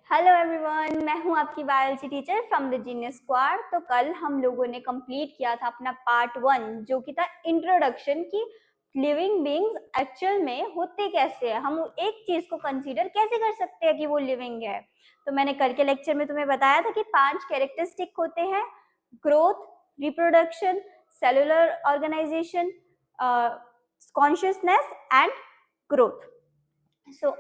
Hello everyone, मैं हूं आपकी biology teacher from the genius squad. तो कल हम लोगों ने कंप्लीट किया था अपना पार्ट 1 जो कि था इंट्रोडक्शन की लिविंग बीइंग्स एक्चुअल में होते कैसे हैं, हम एक चीज को कंसीडर कैसे कर सकते हैं कि वो लिविंग है। तो मैंने कल के लेक्चर में तुम्हें बताया था कि 5 कैरेक्टरिस्टिक होते हैं: growth, reproduction, cellular organization, consciousness and growth.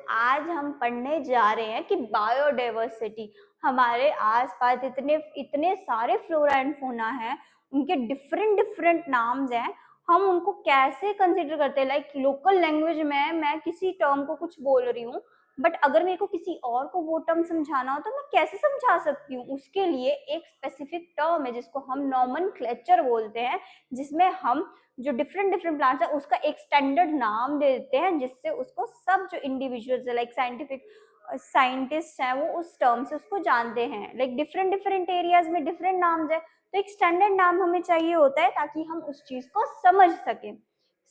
आज हम पढ़ने जा रहे हैं कि बायोडाइवर्सिटी, हमारे आसपास इतने इतने सारे फ्लोरा एंड फौना है, उनके डिफरेंट डिफरेंट नाम्स हैं, हम उनको कैसे कंसीडर करते हैं। लाइक लोकल लैंग्वेज में मैं किसी टर्म को कुछ बोल रही हूँ, बट अगर मेरे को किसी और को वो टर्म समझाना हो तो मैं कैसे समझा सकती हूँ। उसके लिए एक स्पेसिफिक टर्म है जिसको हम नॉमेनक्लेचर बोलते हैं, जिसमें हम जो डिफरेंट डिफरेंट प्लांट्स है उसका एक स्टैंडर्ड नाम दे देते हैं, जिससे उसको सब जो इंडिविजुअल्स है लाइक साइंटिस्ट हैं वो उस टर्म से उसको जानते हैं। लाइक डिफरेंट डिफरेंट एरियाज में डिफरेंट नाम्स है, तो एक स्टैंडर्ड नाम हमें चाहिए होता है ताकि हम उस चीज को समझ सकें।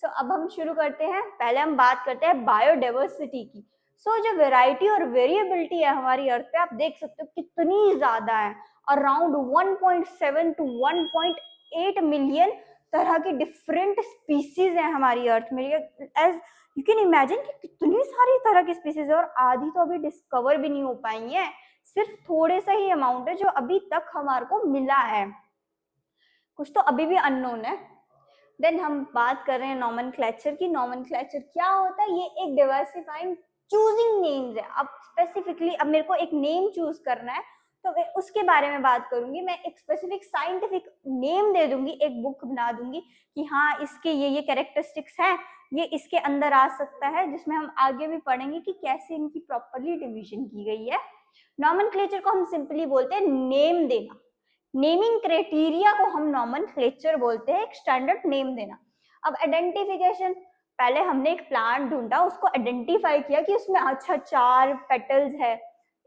अब हम शुरू करते हैं। पहले हम बात करते हैं बायोडाइवर्सिटी की। जो वेराइटी और वेरिएबिलिटी है हमारी अर्थ पे, आप देख सकते हो कितनी ज्यादा है। अराउंड 1.7 टू 1.8 मिलियन तरह की डिफरेंट स्पीसीज है हमारी अर्थ में। एज यू कैन इमेजिन कि कितनी सारी तरह की स्पीसीज है, और आधी तो अभी डिस्कवर भी नहीं हो पाई है। सिर्फ थोड़े सा ही अमाउंट है जो अभी तक हमारे को मिला है, कुछ तो अभी भी अननोन है। देन हम बात कर रहे हैं नॉमेनक्लेचर की। नॉमेनक्लेचर क्या होता है? ये एक डिवर्सिफाइंग चूजिंग नेम्स है। अब स्पेसिफिकली अब मेरे को एक नेम चूज करना है तो मैं उसके बारे में बात करूंगी। मैं एक स्पेसिफिक साइंटिफिक नेम दे दूंगी, एक बुक बना दूंगी कि हाँ इसके ये कैरेक्टरिस्टिक्स हैं, ये इसके अंदर आ सकता है, जिसमें हम आगे भी पढ़ेंगे कि कैसे इनकी प्रॉपरली डिवीजन की गई है। नॉमेनक्लेचर को हम सिंपली बोलते हैं नेम देना। नेमिंग क्राइटेरिया को हम नॉमेनक्लेचर बोलते हैं, एक स्टैंडर्ड नेम देना। अब आइडेंटिफिकेशन, पहले हमने एक प्लांट ढूंढा, उसको आइडेंटिफाई किया कि उसमें अच्छा 4 पेटल्स है,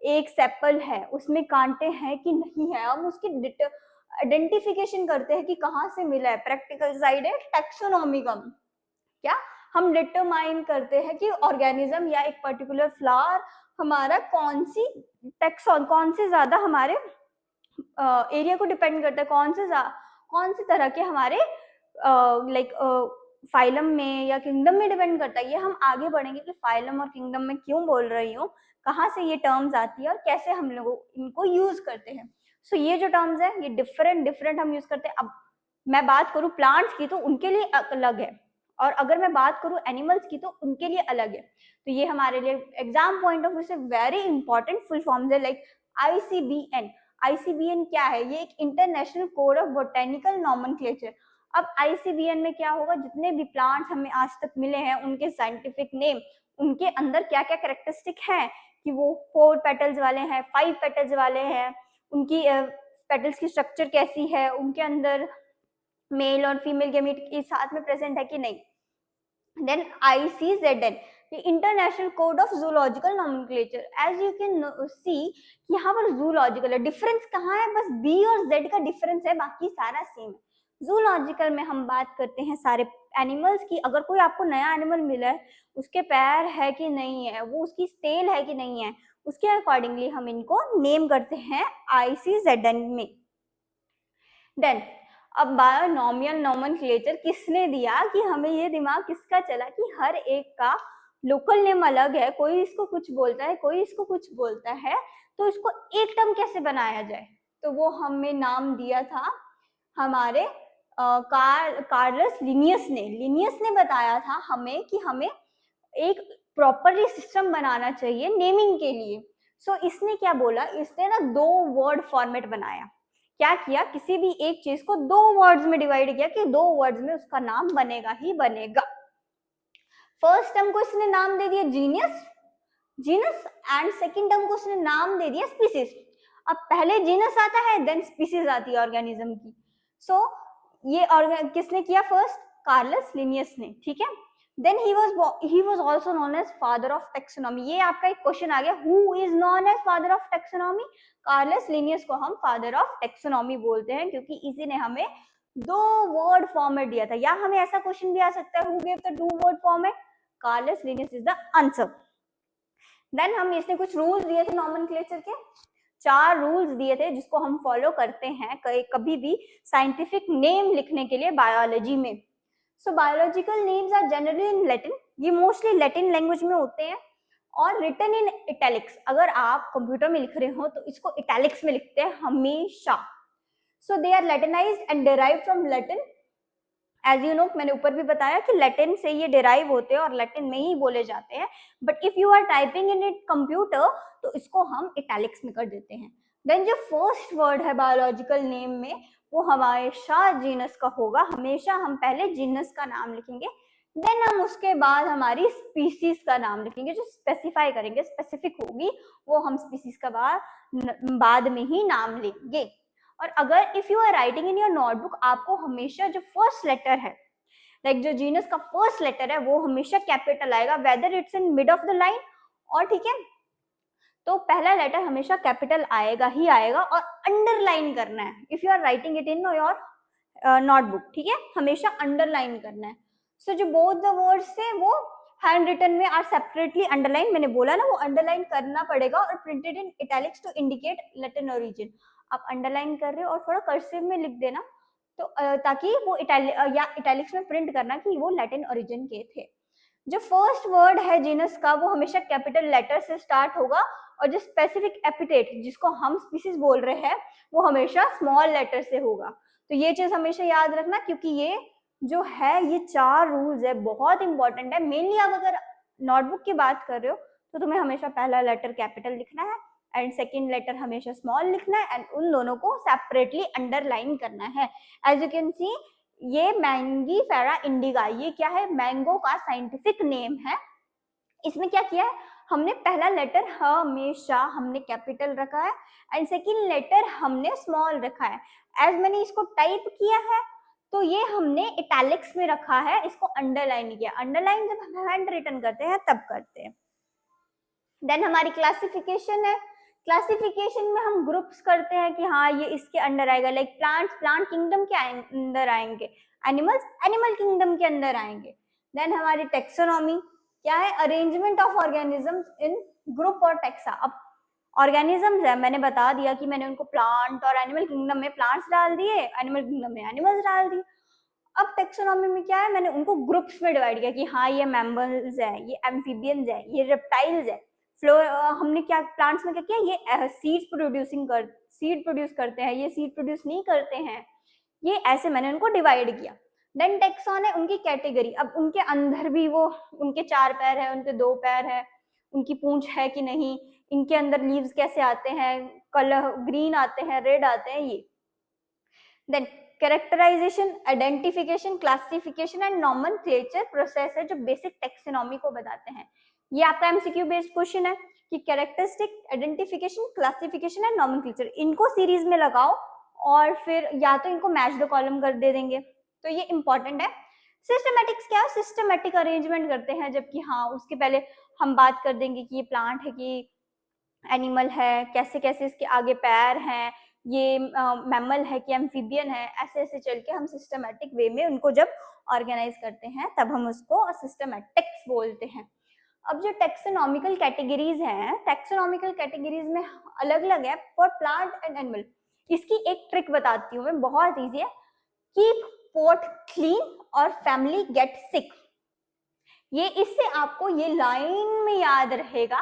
एक सेपल है, उसमें कांटे हैं कि नहीं है। हम उसकी आइडेंटिफिकेशन करते हैं कि कहाँ से मिला है। प्रैक्टिकल साइड है टैक्सोनॉमी का। क्या हम डिटरमाइन करते हैं कि ऑर्गेनिज्म या एक पर्टिकुलर फ्लावर हमारा कौन से ज्यादा हमारे एरिया को डिपेंड करता है, कौन से तरह के हमारे लाइक फाइलम में या किंगडम में डिपेंड करता है। ये हम आगे बढ़ेंगे कि फाइलम और किंगडम में क्यों बोल रही हूँ, कहाँ से ये टर्म्स आती है और कैसे हम लोग इनको यूज करते हैं। ये जो टर्म्स है ये डिफरेंट डिफरेंट हम यूज करते हैं। अब मैं बात करूँ प्लांट्स की तो उनके लिए अलग है, और अगर मैं बात करूँ एनिमल्स की तो उनके लिए अलग है। तो ये हमारे लिए एग्जाम पॉइंट ऑफ व्यू से वेरी इंपॉर्टेंट फुल फॉर्म्स है। Like ICBN। ICBN क्या है? ये एक international code of botanical nomenclature. अब ICBN में क्या होगा, जितने भी प्लांट्स हमें आज तक मिले हैं उनके साइंटिफिक नेम, उनके अंदर क्या क्या कैरेक्टरिस्टिक हैं, कि वो 4 पेटल्स वाले हैं, 5 पेटल्स वाले हैं, उनकी पेटल्स की स्ट्रक्चर कैसी है, उनके अंदर मेल और फीमेल गैमीट एक साथ में प्रेजेंट है कि नहीं। Then ICZN, international code of zoological nomenclature. As you can see यहाँ पर जूलॉजिकल है, डिफरेंस कहाँ है? बस B और Z का डिफरेंस है, बाकी सारा सेम है। जूलॉजिकल में हम बात करते हैं सारे एनिमल्स की। अगर कोई आपको नया एनिमल मिला है, उसके पैर है कि नहीं है, वो उसकी टेल है कि नहीं है, उसके अकॉर्डिंगली हम इनको नेम करते हैं ICZN में। देन अब बायोनॉमियल नॉमेनक्लेचर किसने दिया, कि हमें ये दिमाग किसका चला कि हर एक का लोकल नेम अलग है, कोई इसको कुछ बोलता है, कोई इसको कुछ बोलता है, तो इसको एक टर्म कैसे बनाया जाए। तो वो हमें नाम दिया था हमारे कार्लस लिनियस ने बताया था हमें कि हमें एक प्रॉपरली सिस्टम बनाना चाहिए नेमिंग के लिए। इसने क्या बोला, इसने ना 2 वर्ड फॉर्मेट बनाया। क्या किया, किसी भी एक चीज को 2 वर्ड्स में डिवाइड किया कि 2 वर्ड्स में उसका नाम बनेगा ही बनेगा। फर्स्ट टर्म को इसने नाम दे दिया जीनस एंड सेकंड टर्म को इसने नाम दे दिया स्पीसीज। अब पहले जीनस आता है, देन स्पीसीज आती है ऑर्गेनिज्म की। ये किसने किया? फर्स्ट कार्लस लिनियस ने, ठीक है। Then he was also known as father of taxonomy. ये आपका एक क्वेश्चन आ गया, who is known as father of taxonomy? Carolus Linnaeus को हम फादर ऑफ टैक्सोनॉमी बोलते हैं, क्योंकि इसी ने हमें 2 वर्ड फॉर्मेट दिया था। या हमें ऐसा क्वेश्चन भी आ सकता है, who gave the 2 word format? Carolus Linnaeus is the answer. Then हम इसने कुछ रूल्स दिए थे नॉमेनक्लेचर के, 4 रूल्स दिए थे जिसको हम फॉलो करते हैं कभी भी साइंटिफिक नेम लिखने के लिए बायोलॉजी में। So biological names are generally in Latin, ये मोस्टली लैटिन लैंग्वेज में होते हैं और रिटन इन इटैलिक्स। अगर आप कंप्यूटर में लिख रहे हो तो इसको इटैलिक्स में लिखते हैं हमेशा। So they are latinised and derived from Latin. As you know, मैंने ऊपर भी बताया कि लैटिन से ये डिराइव होते हैं और लैटिन में ही बोले जाते हैं, but if you are typing in it computer तो इसको हम इटैलिक्स में कर देते हैं। देन जो फर्स्ट वर्ड है बायोलॉजिकल नेम में वो हमेशा जीनस का होगा, हमेशा हम पहले जीनस का नाम लिखेंगे, देन हम उसके बाद हमारी स्पीसीज का नाम लिखेंगे, जो स्पेसिफाई करेंगे, स्पेसिफिक होगी वो हम स्पीसीज का बाद में ही नाम लेंगे। और अगर if you are writing in your notebook, आपको हमेशा जो फर्स्ट लेटर है, लाइक जो जीनस का फर्स्ट लेटर है वो हमेशा कैपिटल आएगा, whether it's in mid of the line, और ठीक है, तो पहला लेटर हमेशा कैपिटल आएगा ही आएगा और अंडरलाइन करना है if you are writing it in your notebook, ठीक है, हमेशा अंडरलाइन करना है। सो जो बोथ द वर्ड्स थे वो हैंड रिटन में आर सेपरेटली अंडरलाइन, मैंने बोला ना वो अंडरलाइन करना पड़ेगा, और printed in italics to indicate Latin origin. आप अंडरलाइन कर रहे हो और थोड़ा कर्सिव में लिख देना, तो ताकि वो इटैलिक्स में प्रिंट करना कि वो लैटिन ओरिजिन के थे। जो फर्स्ट वर्ड है जीनस का वो हमेशा कैपिटल लेटर से स्टार्ट होगा, और जो स्पेसिफिक एपिथेट जिसको हम स्पीसीज बोल रहे हैं वो हमेशा स्मॉल लेटर से होगा। तो ये चीज हमेशा याद रखना, क्योंकि ये जो है ये 4 रूल्स है, बहुत इंपॉर्टेंट है। मेनली आप अगर नोटबुक की बात कर रहे हो तो तुम्हें हमेशा पहला लेटर कैपिटल लिखना है एंड सेकेंड लेटर हमेशा स्मॉल लिखना है, एंड उन दोनों को सेपरेटली अंडरलाइन करना है। एज यू कैन सी, ये मैंगीफेरा इंडिका, ये क्या है, मैंगो का साइंटिफिक नेम है। इसमें क्या किया है, हमने पहला लेटर हमेशा हमने कैपिटल रखा है एंड सेकेंड लेटर हमने स्मॉल रखा है। एज मैंने इसको टाइप किया है तो ये हमने इटैलिक्स में रखा है, इसको अंडरलाइन किया। अंडरलाइन जब हम हैंड रिटन करते हैं तब करते हैं। देन हमारी क्लासिफिकेशन है, क्लासिफिकेशन में हम ग्रुप्स करते हैं कि हाँ ये इसके अंडर आएगा, लाइक प्लांट्स प्लांट किंगडम के अंदर आएंगे, एनिमल्स एनिमल किंगडम के अंदर आएंगे। देन हमारी टेक्सोनॉमी क्या है, arrangement of organisms in group और टेक्सा। अब ऑर्गेनिजम्स है, मैंने बता दिया कि मैंने उनको प्लांट और एनिमल किंगडम में प्लांट्स डाल दिए, एनिमल किंगडम में एनिमल्स डाल दिए। अब टेक्सोनॉमी में क्या है, मैंने उनको ग्रुप्स में डिवाइड किया कि हाँ ये मैमल्स है, ये एम्फीबियंस है, ये रेप्टाइल्स है। हमने क्या प्लांट्स में क्या किया, ये सीड प्रोड्यूस करते हैं, ये सीड प्रोड्यूस नहीं करते हैं, ये ऐसे मैंने उनको डिवाइड किया। देन टेक्सॉन है उनकी कैटेगरी, अब उनके अंदर भी वो उनके 4 पैर है, उनके 2 पैर है, उनकी पूंछ है कि नहीं, इनके अंदर लीव्स कैसे आते हैं, कलर ग्रीन आते हैं, रेड आते हैं, ये। Then characterization, identification, classification and nomenclature process है जो बेसिक टेक्सोनॉमी को बताते हैं। ये आपका एमसीक्यू बेस्ड क्वेश्चन है कि characteristic, identification, classification and nomenclature, इनको सीरीज में लगाओ और फिर या तो इनको मैच द कॉलम कर दे देंगे, तो ये इंपॉर्टेंट है। सिस्टमैटिक्स क्या है, सिस्टमैटिक अरेंजमेंट करते हैं, जबकि हाँ उसके पहले हम बात कर देंगे कि ये प्लांट है कि एनिमल है, कैसे कैसे इसके आगे पैर हैं, ये मैमल है कि एम्फीबियन है, ऐसे ऐसे चल के हम सिस्टमैटिक वे में उनको जब ऑर्गेनाइज करते हैं तब हम उसको सिस्टमैटिक्स बोलते हैं। अब जो टेक्सोनॉमिकल कैटेगरीज हैं, टेक्सोनॉमिकल कैटेगरीज में अलग अलग है फॉर प्लांट एंड एनिमल। इसकी एक ट्रिक बताती हूँ मैं, बहुत ईजी है। कीप पॉट क्लीन और फैमिली गेट सिक, ये इससे आपको ये लाइन में याद रहेगा,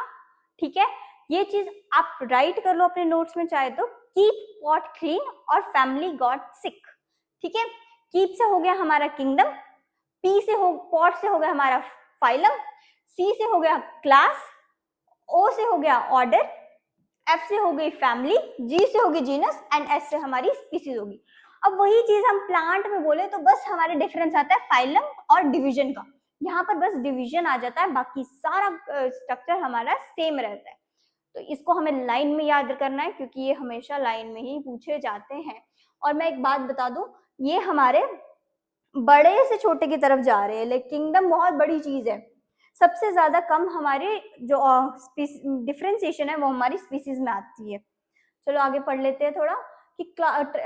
ठीक है। ये चीज आप राइट कर लो अपने नोट्स में चाहे तो, कीप पॉट क्लीन और फैमिली गॉट सिक, ठीक है। कीप से हो गया हमारा किंगडम, पी से हो पॉट से हो गया हमारा फाइलम, सी से हो गया क्लास, ओ से हो गया ऑर्डर, एफ से हो गई फैमिली, जी से होगी जीनस एंड एस से हमारी स्पीसीज होगी। अब वही चीज हम प्लांट में बोले तो बस हमारे डिफरेंस आता है फाइलम और डिवीजन का, यहाँ पर बस डिवीजन आ जाता है, बाकी सारा स्ट्रक्चर हमारा सेम रहता है। तो इसको हमें लाइन में याद करना है क्योंकि ये हमेशा लाइन में ही पूछे जाते हैं। और मैं एक बात बता दूं, ये हमारे बड़े से छोटे की तरफ जा रहे हैं, लेकिन किंगडम बहुत बड़ी चीज है, सबसे ज्यादा कम हमारे जो डिफरेंशिएशन है वो हमारी स्पीसीज में आती है। चलो आगे पढ़ लेते हैं थोड़ा कि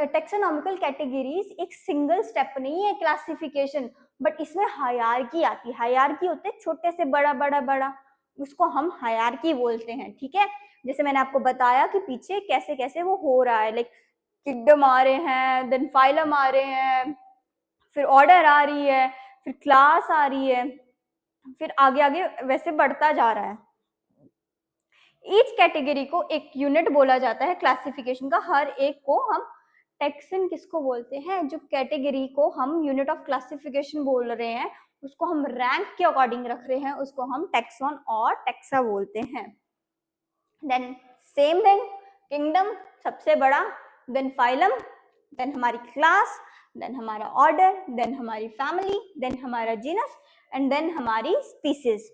टेक्सोनॉमिकल कैटेगरीज एक सिंगल स्टेप नहीं है क्लासिफिकेशन, बट इसमें हायरार्की आती है। हायरार्की होते है छोटे से बड़ा बड़ा बड़ा, उसको हम हायरार्की बोलते हैं, ठीक है। जैसे मैंने आपको बताया कि पीछे कैसे कैसे वो हो रहा है, लाइक किंगडम आ रहे हैं, देन फाइलम आ रहे हैं, फिर ऑर्डर आ रही है, फिर क्लास आ रही है, फिर आगे आगे वैसे बढ़ता जा रहा है। ईच कैटेगरी को एक यूनिट बोला जाता है क्लासिफिकेशन का, हर एक को हम टैक्सन किसको बोलते हैं, जो कैटेगरी को हम यूनिट ऑफ क्लासिफिकेशन बोल रहे हैं उसको हम रैंक के अकॉर्डिंग रख रहे हैं, उसको हम टैक्सॉन और टैक्सा बोलते हैं। देन सेम थिंग, किंगडम सबसे बड़ा, देन फाइलम, देन हमारी क्लास, देन हमारा ऑर्डर, देन हमारी फैमिली, देन हमारा जीनस एंड देन हमारी स्पीसीज।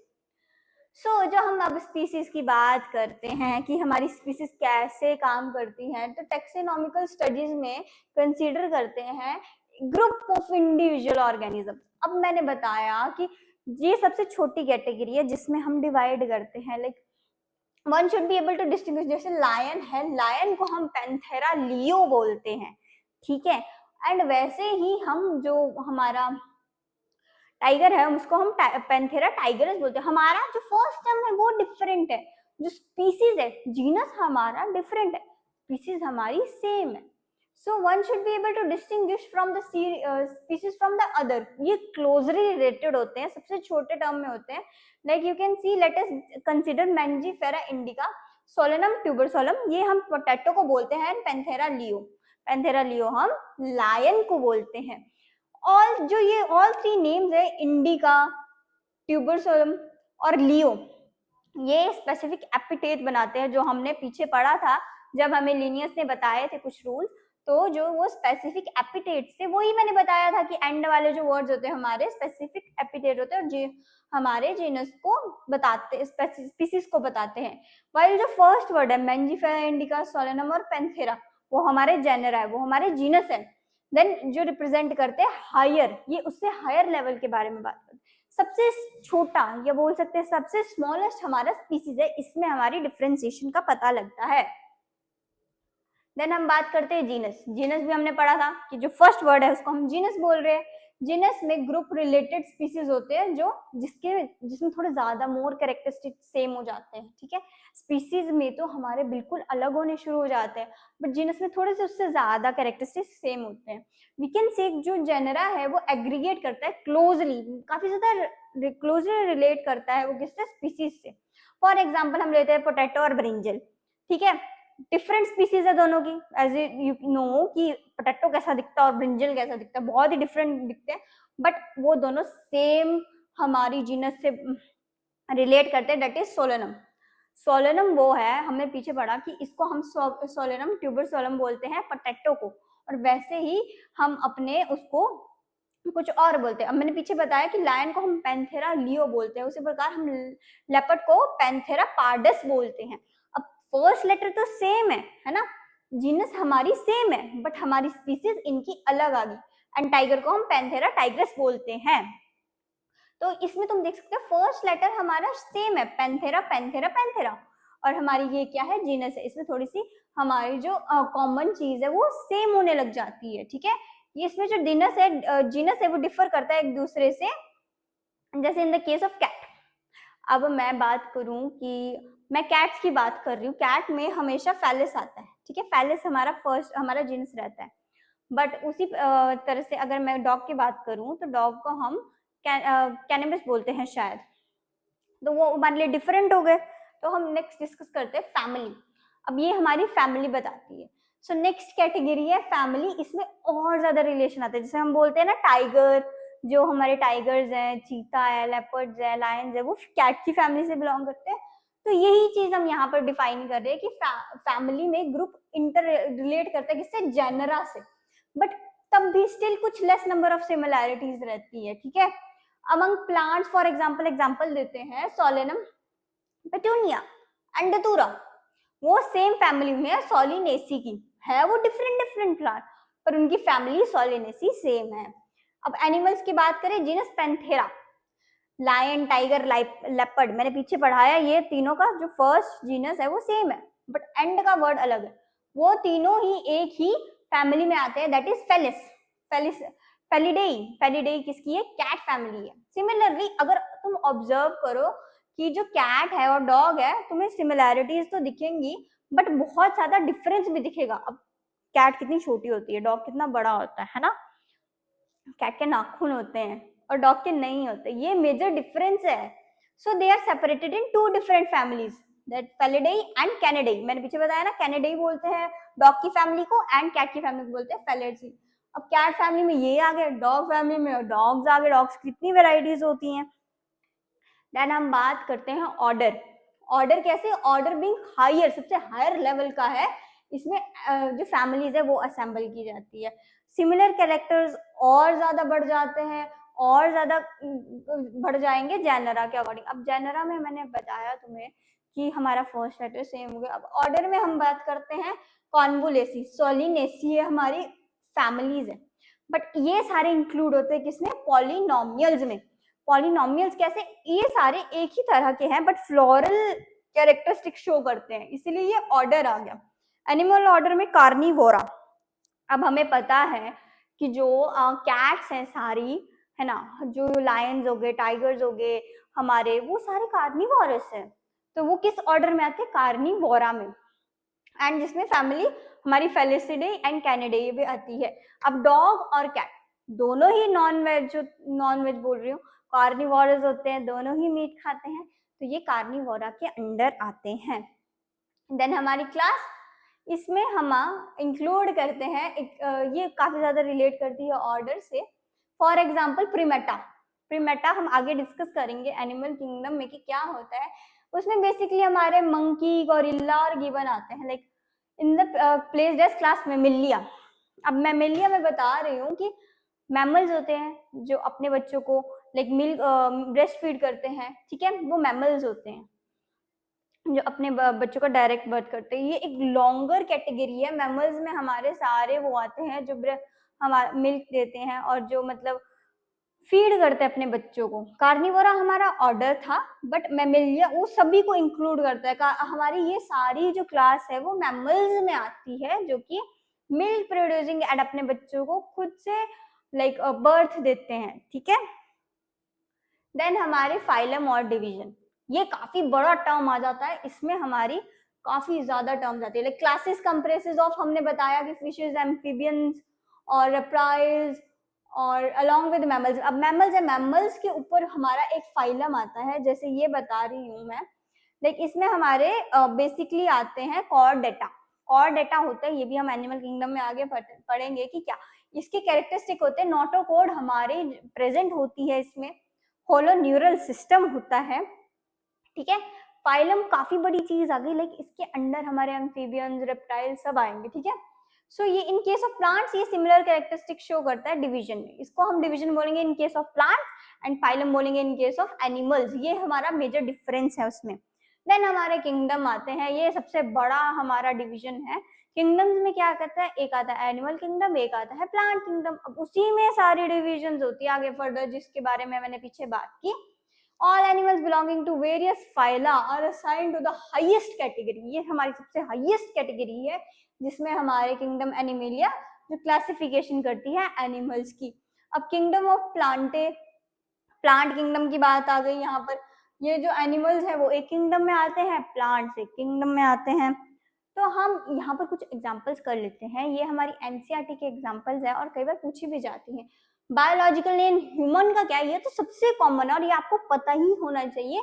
सो जो हम अब स्पीसीज की बात करते हैं कि हमारी स्पीसीज कैसे काम करती हैं, तो टैक्सोनॉमिकल स्टडीज में कंसीडर करते हैं ग्रुप ऑफ इंडिविजुअल ऑर्गेनिज्म। अब मैंने बताया कि ये सबसे छोटी कैटेगरी है जिसमें हम डिवाइड करते हैं, like one should be able to distinguish. जैसे लायन है, लायन को हम पैंथेरा लियो बोलते हैं, ठीक है। एंड वैसे ही हम जो हमारा टाइगर है उसको हम पैंथेरा टाइगरस बोलते हैं। हमारा जो फर्स्ट टर्म है वो डिफरेंट है, जो स्पीसीज है, जीनस हमारा डिफरेंट है, स्पीसीज हमारी सेम है। So one should be able to distinguish from the species from the other. ये क्लोजली रिलेटेड होते हैं, सबसे छोटे टर्म में होते हैं। Like you can see, let us consider Mangifera indica, Solanum tuberosum, ये हम पोटैटो को बोलते हैं। पैंथेरा लियो, पैंथेरा लियो हम लायन को बोलते हैं। ऑल जो ये ऑल थ्री नेम्स है, इंडिका, ट्यूबरसोलम और लियो, ये स्पेसिफिक एपिथेट बनाते हैं। जो हमने पीछे पढ़ा था जब हमें लिनियस ने बताए थे कुछ रूल्स, तो जो वो स्पेसिफिक एपिथेट थे वही मैंने बताया था कि एंड वाले जो वर्ड्स होते हैं हमारे स्पेसिफिक एपिथेट होते हैं और जो हमारे जीनस को बताते, स्पीसीज को बताते हैं। वाइल जो फर्स्ट वर्ड है मैंजीफेरा इंडिका, सोलेनम और पैंथेरा, वो हमारे जेनरा है, वो हमारे जीनस है। देन जो रिप्रेजेंट करते हैं हायर, ये उससे हायर लेवल के बारे में बात करते हैं। सबसे छोटा या बोल सकते हैं सबसे स्मॉलेस्ट हमारा स्पीसीज है, इसमें हमारी डिफरेंशिएशन का पता लगता है। देन हम बात करते हैं जीनस। जीनस भी हमने पढ़ा था कि जो फर्स्ट वर्ड है उसको हम जीनस बोल रहे हैं। जीनस में ग्रुप रिलेटेड स्पीसीज होते हैं जो जिसमें थोड़े ज्यादा मोर कैरेक्टरिस्टिक सेम हो जाते हैं, ठीक है। स्पीसीज में तो हमारे बिल्कुल अलग होने शुरू हो जाते हैं, बट जीनस में थोड़े से उससे ज्यादा कैरेक्टरिस्टिक सेम होते हैं। वी कैन से जो जेनरा है वो एग्रीगेट करता है क्लोजली, काफी ज्यादा क्लोजली रिलेट करता है वो किससे, स्पीसीज से। फॉर एग्जाम्पल हम लेते हैं पोटैटो और ब्रिंजल, ठीक है। डिफरेंट स्पीसीज है दोनों की, एज यू नो कि पोटैटो कैसा दिखता है और ब्रिंजल कैसा दिखता है, बहुत ही डिफरेंट दिखते हैं, बट वो दोनों सेम हमारी जीनस से रिलेट करते हैं, दैट इज सोलेनम। सोलेनम वो है, हमने पीछे पढ़ा कि इसको हम सोलेनम ट्यूबरसोलम बोलते हैं पोटैटो को, और वैसे ही हम अपने उसको कुछ और बोलते हैं। अब मैंने पीछे बताया कि लायन को हम पैंथेरा लियो बोलते हैं, उसी प्रकार हम लेपर्ड को पैंथेरा पार्डस बोलते हैं। अब फर्स्ट लेटर तो सेम है ना, जीनस हमारी सेम है बट हमारी स्पीसीज इनकी अलग आ गई। एंड टाइगर को हम पैंथेरा टाइग्रस बोलते हैं। तो इसमें तुम देख सकते हो फर्स्ट लेटर हमारा सेम है, पैंथेरा पैंथेरा पैंथेरा, और हमारी ये क्या है, जीनस है। इसमें थोड़ी सी हमारी जो कॉमन चीज है वो सेम होने लग जाती है, ठीक है। ये इसमें जो जीनस है वो डिफर करता है एक दूसरे से, जैसे in the case of cat. अब मैं बात करूं कि मैं कैट्स की बात कर रही हूँ, कैट में हमेशा फैलिस आता है, ठीक है। फैलिस हमारा फर्स्ट हमारा जीनस रहता है। बट उसी तरह से अगर मैं डॉग की बात करूं तो डॉग को हम कैनबिस बोलते हैं शायद, तो वो हमारे लिए डिफरेंट हो गए। तो हम नेक्स्ट डिस्कस करते हैं फैमिली। अब ये हमारी फैमिली बताती है। सो नेक्स्ट कैटेगरी है फैमिली, इसमें और ज्यादा रिलेशन आता है। जैसे हम बोलते हैं ना टाइगर, जो हमारे टाइगर्स हैं, चीता है, लेपर्ड्स है, लायंस है, वो कैट की फैमिली से बिलोंग करते हैं। तो यही चीज हम यहाँ पर डिफाइन कर रहे हैं कि फैमिली में ग्रुप इंटर रिलेट करता है किससे, जेनरा से, बट तब भी स्टिल कुछ लेस नंबर ऑफ सिमिलैरिटीज रहती है, ठीक है। अमंग प्लांट्स फॉर एग्जाम्पल देते हैं सोलेनम, पेटूनिया एंड दतूरा, वो सेम फैमिली में है, सोलिनेसी की है, वो डिफरेंट प्लांट पर उनकी फैमिली सोलिनेसी सेम है। अब एनिमल्स की बात करें, genus Panthera, lion, tiger, leopard, मैंने पीछे पढ़ाया, ये तीनों का जो फर्स्ट जीनस है वो सेम है बट एंड का वर्ड अलग है। वो तीनों ही एक ही फैमिली में आते हैं, दैट इज फेलिस फेलिडेई। फेलिडेई किसकी है, कैट फैमिली है। सिमिलरली अगर तुम ऑब्जर्व करो कि जो कैट है और डॉग है, तुम्हें सिमिलैरिटीज तो दिखेंगी बट बहुत ज्यादा डिफरेंस भी दिखेगा। अब कैट कितनी छोटी होती है, डॉग कितना बड़ा होता है ना। कैट के नाखून होते हैं और डॉग के नहीं होते, ये मेजर डिफरेंस है। So they are separated in two different families, that Felidae and Canidae. मैंने पीछे बताया ना, कैनिडेई बोलते हैं डॉग की फैमिली को एंड कैट की फैमिली को बोलते हैं फेलिडेई। अब कैट फैमिली में ये आ गए, डॉग फैमिली में डॉग्स आ गए। डॉग्स की कितनी वेराइटीज होती हैं। देन हम बात करते हैं ऑर्डर। ऑर्डर कैसे, ऑर्डर बीइंग हायर, सबसे हायर लेवल का है। इसमें जो फैमिलीज है वो असेंबल की जाती है। सिमिलर कैरेक्टर्स और ज्यादा बढ़ जाते हैं, और ज्यादा बढ़ जाएंगे जेनरा के अकॉर्डिंग। अब जेनरा में मैंने बताया तुम्हें कि हमारा फर्स्ट लेटर सेम हो गया। अब ऑर्डर में हम बात करते हैं कॉन्वोलेसी, सोलिनेसी, ये हमारी फैमिलीज है। बट ये सारे इंक्लूड होते हैं किसमें, पॉलिनोमियल्स में। पॉलिनोमियल्स कैसे, ये सारे एक ही तरह के हैं बट फ्लोरल कैरेक्टरिस्टिक शो करते हैं, इसीलिए ये ऑर्डर आ गया। एनिमल ऑर्डर में कार्निवोरा। अब हमें पता है कि जो कैट्स हैं सारी, है ना, जो लायंस हो गए, टाइगर्स हो गए हमारे, वो सारे कार्निवोरस हैं। तो वो किस ऑर्डर में आते हैं, कार्निवोरा में। एंड जिसमें फैमिली हमारी फेलिसिडे एंड कैनिडे भी आती है। अब डॉग और कैट दोनों ही नॉन वेज, जो नॉन वेज बोल रही हूँ, कार्निवोरस होते हैं, दोनों ही मीट खाते हैं, तो ये कार्निवोरा के अंडर आते हैं। देन हमारी क्लास, इसमें हम इंक्लूड करते हैं ये काफी ज्यादा रिलेट करती है ऑर्डर से। For example प्रीमेटा। प्रीमेटा हम आगे डिस्कस करेंगे एनिमल किंगडम में कि क्या होता है। उसमें बेसिकली हमारे मंकी, गोरिल्ला और गिबन आते हैं, like in the place as class Mammalia. अब मेमिलिया में बता रही हूँ कि मैमल्स होते हैं जो अपने बच्चों को लाइक मिल्क ब्रेस्ट फीड करते हैं, ठीक है, वो मैमल्स होते हैं जो अपने बच्चों का डायरेक्ट बर्थ करते हैं। ये एक लॉन्गर कैटेगरी है। मैमल्स में हमारे सारे वो आते हैं जो हमारा मिल्क देते हैं और जो मतलब फीड करते हैं अपने बच्चों को। कार्निवोरा हमारा ऑर्डर था, बट मैमिलिया वो सभी को इंक्लूड करता है। हमारी ये सारी जो क्लास है वो मैमल्स में आती है, जो कि मिल्क प्रोड्यूसिंग एंड अपने बच्चों को खुद से लाइक बर्थ देते हैं, ठीक है। देन हमारे फाइलम और डिवीजन, ये काफी बड़ा टर्म आ जाता है, इसमें हमारी काफी ज्यादा टर्म्स आती है। लाइक क्लासेस कंप्रेसेस ऑफ, हमने बताया कि फिशेस, एम्फीबियंस और रेप्टाइल्स और अलोंग विद मैमल्स। अब मैमल्स है, मैमल्स के ऊपर हमारा एक फाइलम आता है, जैसे ये बता रही हूँ मैं। लाइक इसमें हमारे बेसिकली आते हैं कॉर्डेटा। कॉर्डेटा होता है, ये भी हम एनिमल किंगडम में आगे पढ़ेंगे कि क्या इसके कैरेक्टरिस्टिक होते हैं। नोटोकोड हमारे प्रेजेंट होती है इसमें, होलो न्यूरल सिस्टम होता है, ठीक है। फाइलम काफी बड़ी चीज आ गई, लाइक इसके अंडर हमारे एम्फीबियंस, रेप्टाइल सब आएंगे, ठीक है। सो ये इन केस ऑफ प्लांट्स ये सिमिलर कैरेक्टरिस्टिक शो करता है डिवीजन में। इसको हम डिवीजन बोलेंगे in case of plants and phylum बोलेंगे इन केस ऑफ एनिमल्स। ये हमारा मेजर डिफरेंस है उसमें। देन हमारे किंगडम आते हैं, ये सबसे बड़ा हमारा डिवीजन है। किंगडम्स में क्या करता है, एक आता है एनिमल किंगडम, एक आता है प्लांट किंगडम। अब उसी में सारी डिविजन्स होती है आगे फर्दर, जिसके बारे में मैंने पीछे बात की। All animals belonging to various phyla are assigned to the highest category। ये हमारी सबसे हाईएस्ट कैटेगरी है, जिसमें हमारे किंगडम एनिमेलिया जो क्लासिफिकेशन करती है एनिमल्स की। अब kingdom of Plantae, plant kingdom की बात आ गई यहाँ पर। ये जो एनिमल्स है वो एक किंगडम में आते हैं, प्लांट्स एक किंगडम में आते हैं। तो हम यहाँ पर कुछ एग्जांपल्स कर लेते हैं। ये हमारी एनसीईआरटी के एग्जांपल्स है और कई बार पूछी भी जाती हैं। बायोलॉजिकल नेम ह्यूमन का क्या है, ये तो सबसे कॉमन है और ये आपको पता ही होना चाहिए,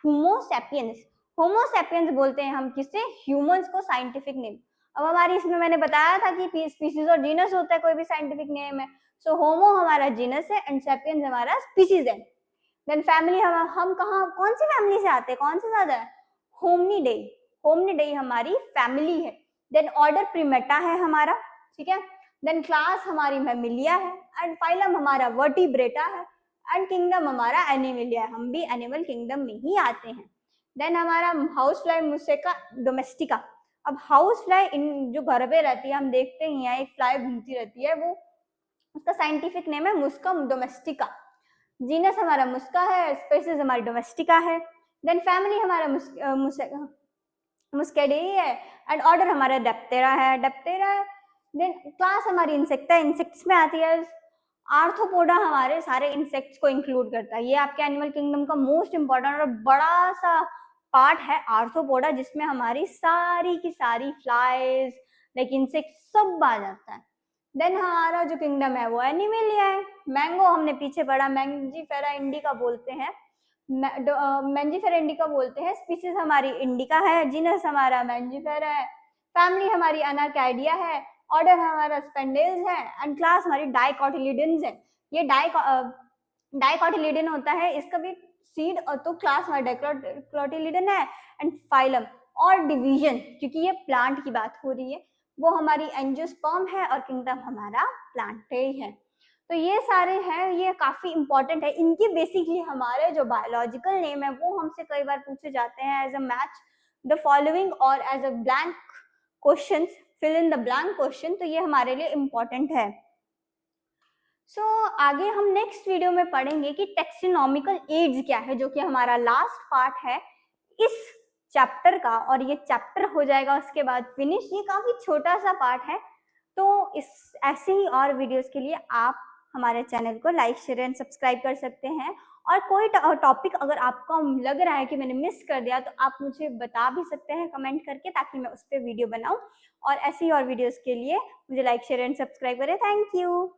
होमो सैपियंस। होमो सैपियंस बोलते हैं हम किसे, ह्यूमंस को साइंटिफिक नेम। अब हमारी इसमें मैंने बताया था कि स्पीसीज और जीनस होता है, कोई भी साइंटिफिक नेम है। सो होमो हमारा जीनस है एंड सैपियंस हमारा स्पीसीज है। देन फैमिली, हम कहाँ कौन सी फैमिली से आते हैं, कौन से ज्यादा है, होमनिडे। होमनिडे हमारी फैमिली है। देन ऑर्डर प्रीमेटा है हमारा, ठीक है। देन क्लास हमारी मैमिलिया है एंड फाइलम हमारा वर्टिब्रेटा है एंड किंगडम हमारा एनिमलिया है। हम भी एनिमल किंगडम में ही आते हैं। देन हमारा हाउस फ्लाई मुसेका डोमेस्टिका। अब हाउस फ्लाई इन जो घर पे रहती है, हम देखते ही हैं एक फ्लाई घूमती रहती है, वो उसका साइंटिफिक नेम है मुस्का डोमेस्टिका। जीनस हमारा मुस्का है, स्पेसीज हमारी डोमेस्टिका है। देन फैमिली हमारा मुस्केडेई है एंड ऑर्डर हमारा डेप्टेरा है, डेप्टेरा है। देन क्लास हमारी इंसेक्टा, इंसेक्ट्स में आती है। आर्थ्रोपोडा हमारे सारे इंसेक्ट्स को इंक्लूड करता है। ये आपके एनिमल किंगडम का मोस्ट इंपॉर्टेंट और बड़ा सा पार्ट है आर्थ्रोपोडा, जिसमें हमारी सारी की सारी फ्लाइज लाइक इंसेक्ट सब आ जाता है। देन हमारा जो किंगडम है वो एनिमेलिया है। मैंगो हमने पीछे पढ़ा, मैंजीफेरा इंडिका बोलते हैं, मैंजीफेरा इंडिका बोलते हैं। स्पीसीज हमारी इंडिका है, जीनस हमारा मैंजीफेरा है, फैमिली हमारी अनाकार्डिया है, ऑर्डर हमारा स्पेंडेल्स है, एंड क्लास हमारी डाइकोटिलिडन्स है। ये डाइकोटिलिडन होता है, इसका भी सीड तो क्लास हमारा डाइकोटिलिडन है, एंड फाइलम और डिवीजन, क्योंकि ये प्लांट की बात हो रही है, वो हमारी एंजियोस्पर्म है, और किंगडम हमारा प्लांटेई है। तो ये सारे हैं, ये काफी इंपॉर्टेंट है। इनकी बेसिकली हमारे जो बायोलॉजिकल नेम है वो हमसे कई बार पूछे जाते हैं as a match the following और as a blank question, fill in the blank question. तो ये हमारे लिए इम्पोर्टेंट है। सो आगे हम नेक्स्ट वीडियो में पढ़ेंगे कि टेक्सोनॉमिकल एड्स क्या है, जो कि हमारा लास्ट पार्ट है इस चैप्टर का, और ये चैप्टर हो जाएगा उसके बाद फिनिश। ये काफी छोटा सा पार्ट है, तो इस ऐसे ही और वीडियोस के लिए आप हमारे चैनल को लाइक, शेयर एंड सब्सक्राइब कर सकते हैं। और कोई टॉपिक अगर आपको लग रहा है कि मैंने मिस कर दिया, तो आप मुझे बता भी सकते हैं कमेंट करके, ताकि मैं उस पर वीडियो बनाऊं। और ऐसी और वीडियोस के लिए मुझे लाइक, शेयर एंड सब्सक्राइब करें। Thank you.